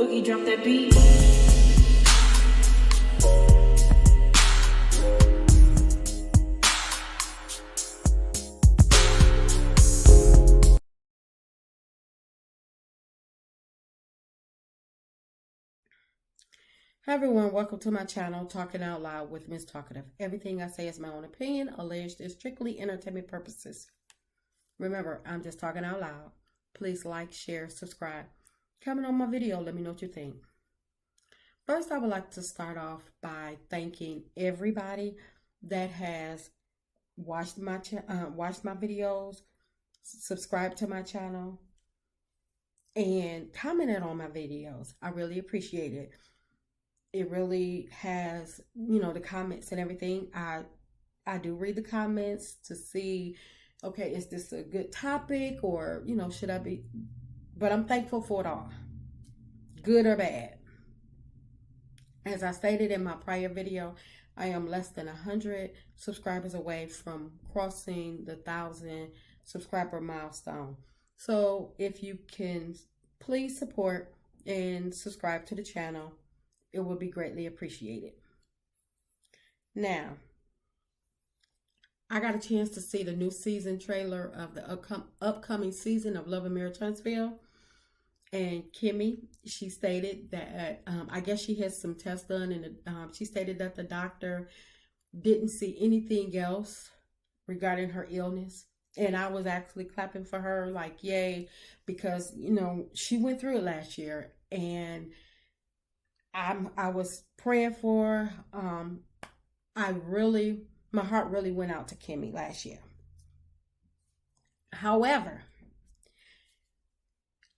Boogie, drop that beat. Hi everyone, welcome to my channel, Talking Out Loud with Miss Talkative. Everything I say is my own opinion, alleged is strictly entertainment purposes. Remember, I'm just talking out loud. Please like, share, subscribe. Comment on my video, let me know what you think. First, I would like to start off by thanking everybody that has watched my videos, subscribed to my channel, and commented on my videos. I really appreciate it. It really has, the comments and everything. I do read the comments to see, okay, is this a good topic, or, should I be, but I'm thankful for it all, good or bad. As I stated in my prior video, I am less than 100 subscribers away from crossing the 1,000 subscriber milestone. So if you can please support and subscribe to the channel, it would be greatly appreciated. Now, I got a chance to see the new season trailer of the upcoming season of Love and Marriage Huntsville. And Kimmy, she stated that, I guess she had some tests done, and she stated that the doctor didn't see anything else regarding her illness. And I was actually clapping for her, like, yay, because, she went through it last year, and I was praying for her. My heart really went out to Kimmy last year. However,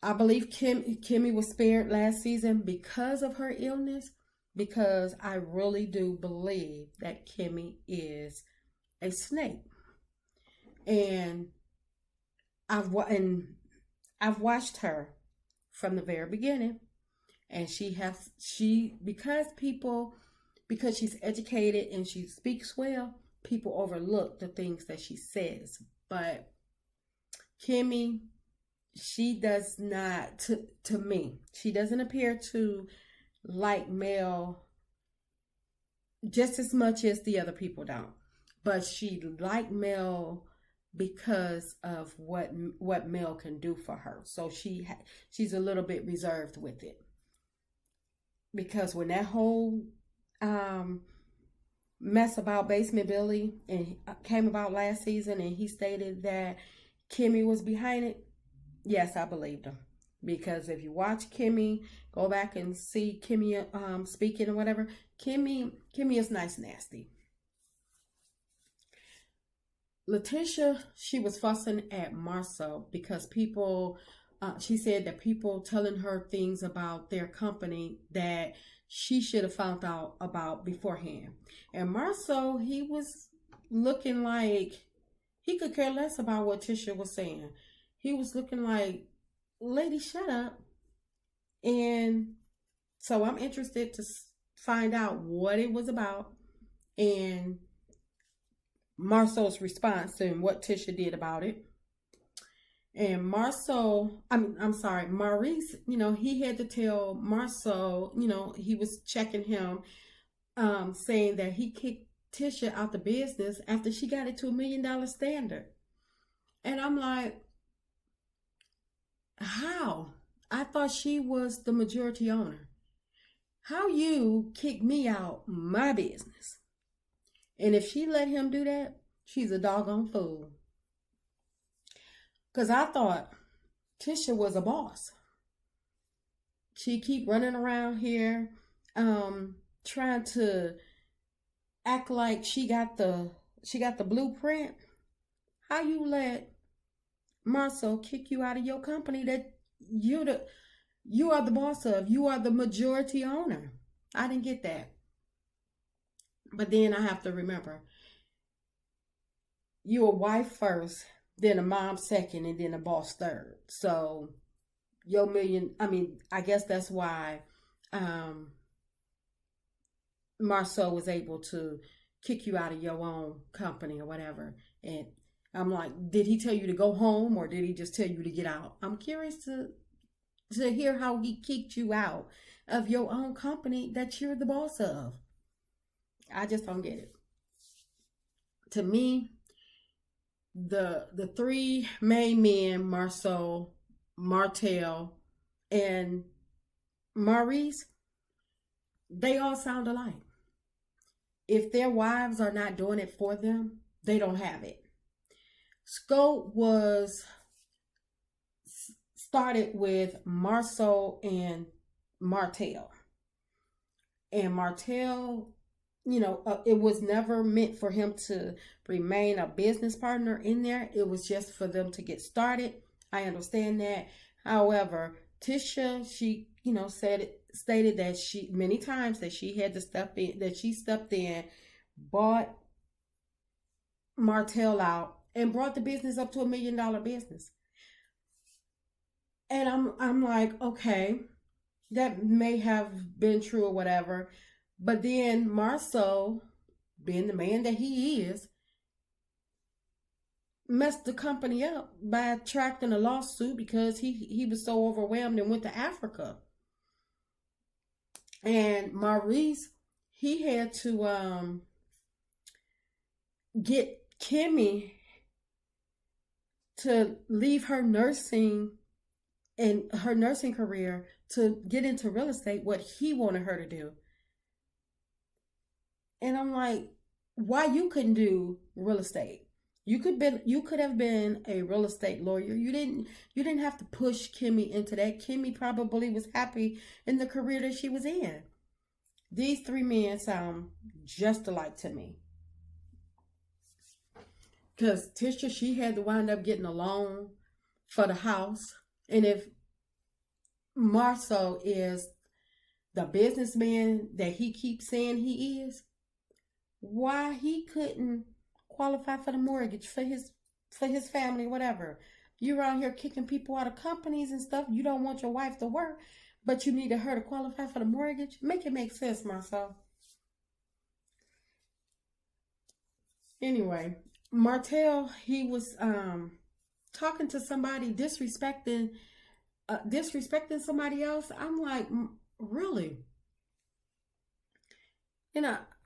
I believe Kimmy was spared last season because of her illness, because I really do believe that Kimmy is a snake. And I've watched her from the very beginning. And because she's educated and she speaks well, people overlook the things that she says. But Kimmy, she does not, to me, she doesn't appear to like Mel just as much as the other people don't. But she liked Mel because of what Mel can do for her. So she's a little bit reserved with it. Because when that whole mess about Basement Billy and came about last season, and he stated that Kimmy was behind it, yes, I believed him. Because if you watch Kimmy, go back and see Kimmy speaking or whatever, Kimmy is nice nasty. Letitia, she was fussing at Marcel because people, she said that people telling her things about their company that she should have found out about beforehand. And Marcel, he was looking like he could care less about what Tisha was saying. He was looking like, lady, shut up. And so I'm interested to find out what it was about and Marcel's response and what Tisha did about it. And Maurice, he had to tell Marcel, he was checking him, saying that he kicked Tisha out the business after she got it to $1 million standard. And I'm like, how? I thought she was the majority owner. How you kick me out my business? And if she let him do that, she's a doggone fool. Because I thought Tisha was a boss. She keep running around here trying to act like she got the blueprint. How you let Marcel kick you out of your company that you are the boss of? You are the majority owner. I didn't get that. But then I have to remember, you a wife first, then a mom second, and then a boss third. So your million, I guess that's why Marcel was able to kick you out of your own company or whatever. And I'm like, did he tell you to go home, or did he just tell you to get out? I'm curious to to hear how he kicked you out of your own company that you're the boss of. I just don't get it. To me, the three main men, Marcel, Martell, and Maurice, they all sound alike. If their wives are not doing it for them, they don't have it. Scope was started with Marcel and Martell. And Martell, it was never meant for him to remain a business partner in there. It was just for them to get started. I understand that. However, Tisha, she, stated that she many times that she had to step in, that she stepped in, bought Martell out, and brought the business up to $1 million business. And I'm like, okay, that may have been true or whatever. But then Marcel, being the man that he is, messed the company up by attracting a lawsuit because he was so overwhelmed and went to Africa. And Maurice, he had to get Kimmy to leave her nursing and her nursing career to get into real estate, what he wanted her to do. And I'm like, why you couldn't do real estate? You could have been a real estate lawyer. You didn't have to push Kimmy into that. Kimmy probably was happy in the career that she was in. These three men sound just alike to me. Because Tisha, she had to wind up getting a loan for the house. And if Marcel is the businessman that he keeps saying he is, why he couldn't qualify for the mortgage for his family, whatever. You're out here kicking people out of companies and stuff. You don't want your wife to work, but you needed her to qualify for the mortgage. Make it make sense, Marcel. Anyway, Martell, he was talking to somebody, disrespecting somebody else. I'm like, really?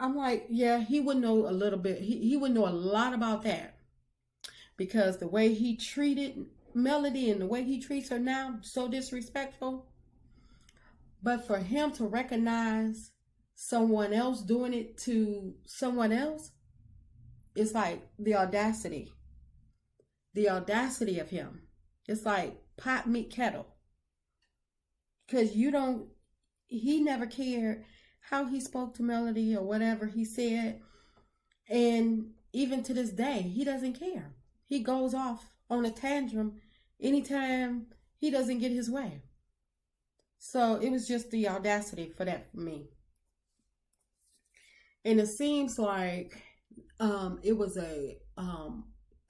I'm like, yeah, he would know a little bit. He would know a lot about that, because the way he treated Melody and the way he treats her now, so disrespectful. But for him to recognize someone else doing it to someone else, it's like the audacity of him. It's like pot meet kettle. Because he never cared how he spoke to Melody or whatever he said. And even to this day, he doesn't care. He goes off on a tantrum anytime he doesn't get his way. So it was just the audacity for that for me. And it seems like it was a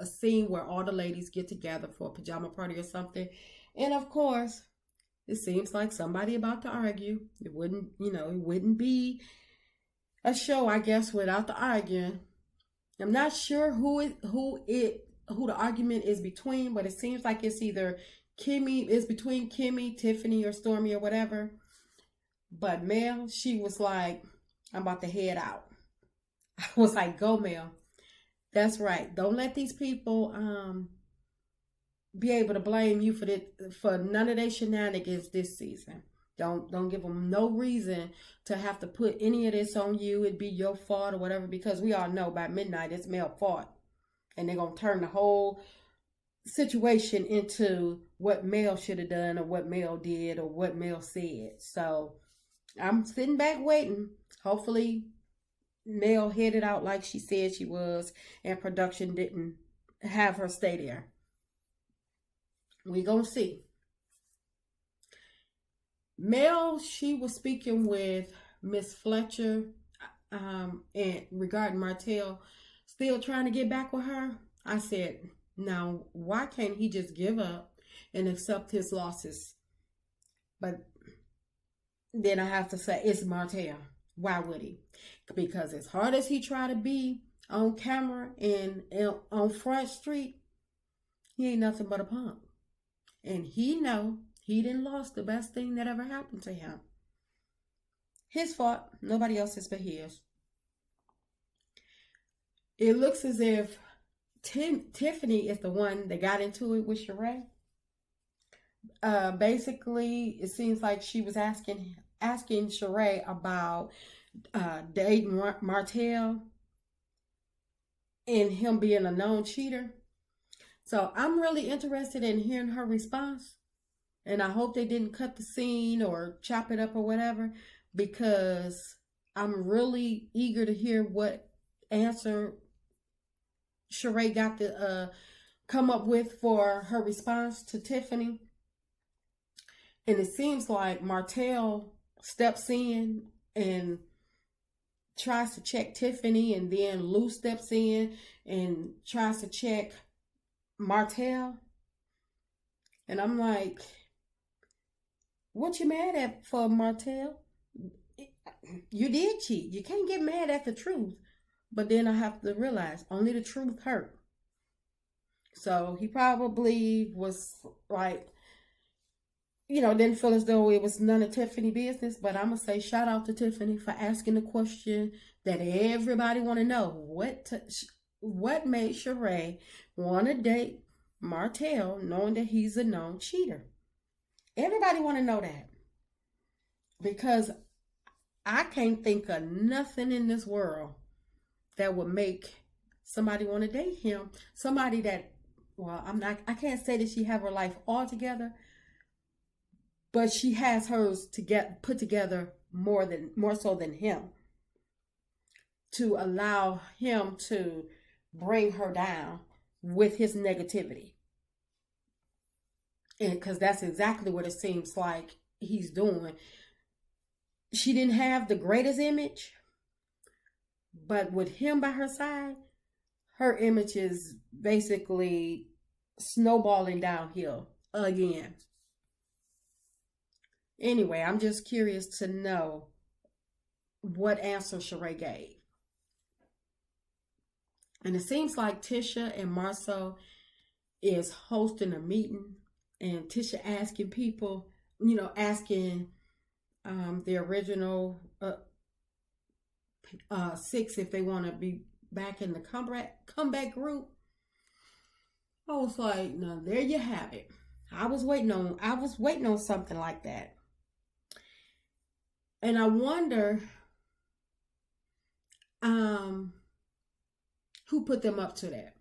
scene where all the ladies get together for a pajama party or something. And of course, it seems like somebody about to argue. It wouldn't be a show, I guess, without the arguing. I'm not sure who the argument is between, but it seems like it's either between Kimmy, Tiffany, or Stormy or whatever. But Mel, she was like, I'm about to head out. I was like, go Mel. That's right. Don't let these people be able to blame you for none of their shenanigans this season. Don't give them no reason to have to put any of this on you. It'd be your fault or whatever, because we all know by midnight it's Mel's fault. And they're going to turn the whole situation into what Mel should have done or what Mel did or what Mel said. So I'm sitting back waiting. Hopefully Mel headed out like she said she was, and production didn't have her stay there. We gonna see. Mel, she was speaking with Miss Fletcher and regarding Martell, still trying to get back with her. I said, now, why can't he just give up and accept his losses? But then I have to say, it's Martell. Why would he? Because as hard as he tried to be on camera and on Front Street, he ain't nothing but a punk. And he know He didn't lost the best thing that ever happened to him. His fault, nobody else's but his. It looks as if Tiffany is the one that got into it with Cherae. Basically, it seems like she was asking Cherae about dating Martell and him being a known cheater. So I'm really interested in hearing her response. And I hope they didn't cut the scene or chop it up or whatever, because I'm really eager to hear what answer Cherae got to come up with for her response to Tiffany. And it seems like Martell steps in and tries to check Tiffany, and then Lou steps in and tries to check Martell. And I'm like, what you mad at for, Martell? You did cheat. You can't get mad at the truth. But then I have to realize only the truth hurt. So he probably was like, didn't feel as though it was none of Tiffany business. But I'm going to say shout out to Tiffany for asking the question that everybody want to know. What made Cherae want to date Martell knowing that he's a known cheater? Everybody want to know that. Because I can't think of nothing in this world that would make somebody want to date him. Somebody that, I can't say that she have her life all together, but she has hers to get put together more so than him, to allow him to bring her down with his negativity. And because that's exactly what it seems like he's doing. She didn't have the greatest image, but with him by her side, her image is basically snowballing downhill again. Anyway, I'm just curious to know what answer Cherae gave. And it seems like Tisha and Marcel is hosting a meeting, and Tisha asking people, asking the original 6 if they want to be back in the comeback group. I was like, no, there you have it. I was waiting on something like that. And I wonder who put them up to that.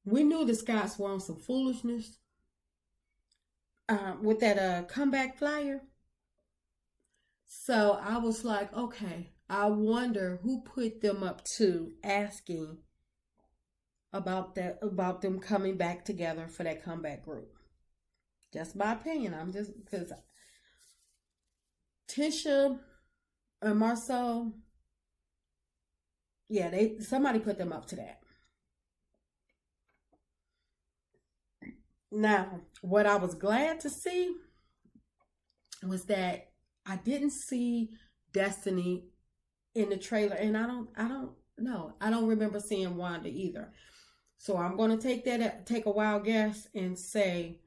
We knew the Scots were on some foolishness with that comeback flyer. So I was like, okay, I wonder who put them up to asking about them coming back together for that comeback group. Just my opinion. Because Tisha and Marcel, somebody put them up to that. Now, what I was glad to see was that I didn't see Destiny in the trailer, and I don't remember seeing Wanda either. So I'm going to take a wild guess and say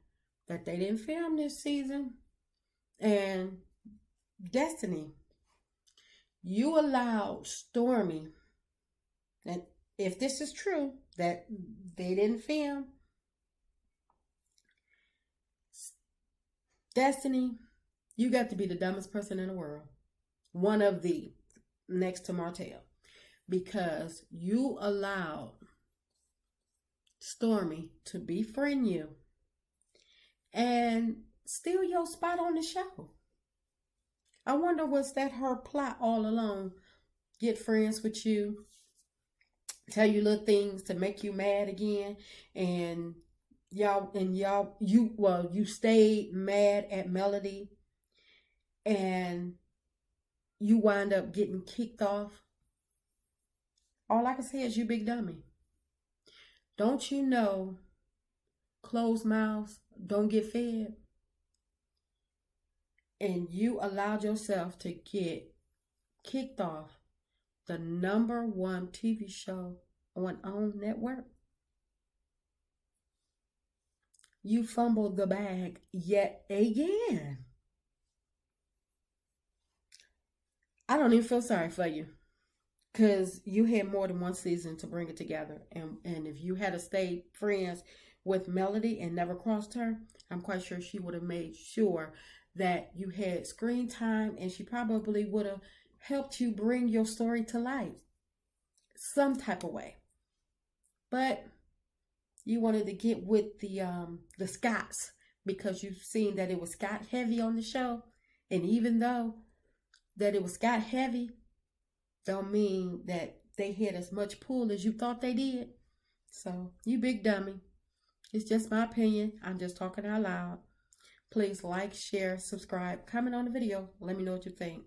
that they didn't film this season. And Destiny, you allowed Stormy, and if this is true that they didn't film, Destiny, you got to be the dumbest person in the world. One of the, next to Martell. Because you allowed Stormy to befriend you and steal your spot on the show. I wonder, was that her plot all along? Get friends with you, tell you little things to make you mad again, and you stayed mad at Melody, and you wind up getting kicked off. All I can say is you big dummy. Don't you know closed mouths don't get fed? And you allowed yourself to get kicked off the #1 TV show on OWN network. You fumbled the bag yet again. I don't even feel sorry for you. Because you had more than one season to bring it together. And if you had stayed friends with Melody and never crossed her, I'm quite sure she would have made sure that you had screen time, and she probably would have helped you bring your story to life some type of way. But you wanted to get with the Scotts because you've seen that it was Scott heavy on the show. And even though that it was Scott heavy, don't mean that they had as much pull as you thought they did. So, you big dummy. It's just my opinion. I'm just talking out loud. Please like, share, subscribe, comment on the video. Let me know what you think.